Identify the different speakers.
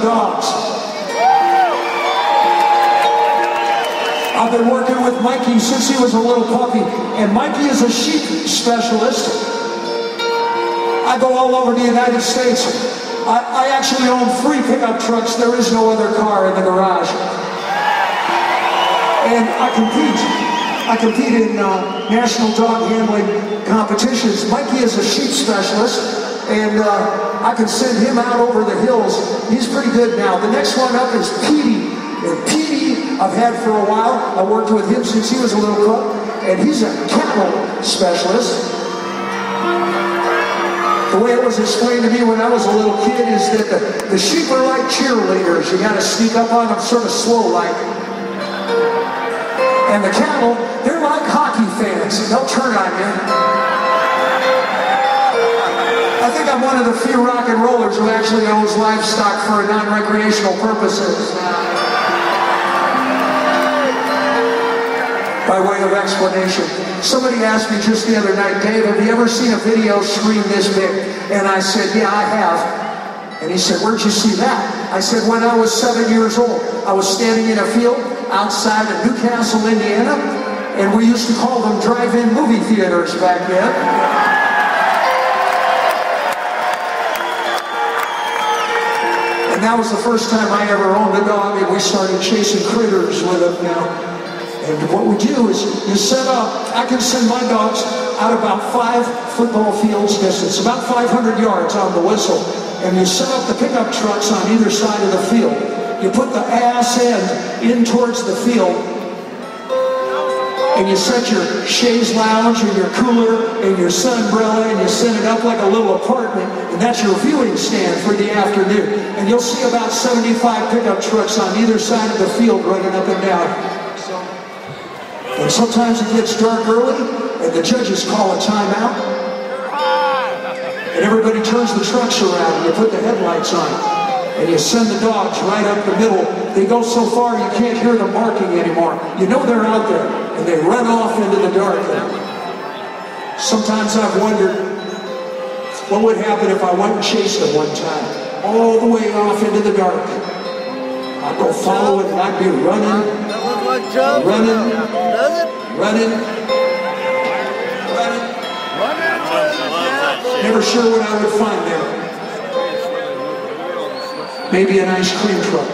Speaker 1: Dogs. I've been working with Mikey since he was a little puppy, and Mikey is a sheep specialist. I go all over the United States. I actually own 3 pickup trucks. There is no other car in the garage. And I compete in national dog handling competitions. Mikey is a sheep specialist. And I can send him out over the hills. He's pretty good now. The next one up is Petey. And Petey I've had for a while. I worked with him since he was a little pup. And he's a cattle specialist. The way it was explained to me when I was a little kid is that the sheep are like cheerleaders. You got to sneak up on them sort of slow like. And the cattle, they're like hockey fans. They'll turn on you. I think I'm one of the few rock and rollers who actually owns livestock for non-recreational purposes. By way of explanation, somebody asked me just the other night, Dave, have you ever seen a video screen this big? And I said, yeah, I have. And he said, where'd you see that? I said, when I was 7 years old, I was standing in a field outside of Newcastle, Indiana, and we used to call them drive-in movie theaters back then. And that was the first time I ever owned a dog, and we started chasing critters with it now. And what we do is you set up, I can send my dogs out about 5 football fields distance, about 500 yards on the whistle. And you set up the pickup trucks on either side of the field. You put the ass end in towards the field, and you set your chaise lounge and your cooler and your sun umbrella, and you set it up like a little apartment, and that's your viewing stand for the afternoon. And you'll see about 75 pickup trucks on either side of the field running up and down. And sometimes it gets dark early, and the judges call a timeout, and everybody turns the trucks around, and you put the headlights on. And you send the dogs right up the middle. They go so far you can't hear them barking anymore. You know they're out there, and they run off into the dark. Sometimes I've wondered what would happen if I went and chased them one time, all the way off into the dark. I'd go follow it, and I'd be running, never sure what I would find there. Maybe an ice cream truck.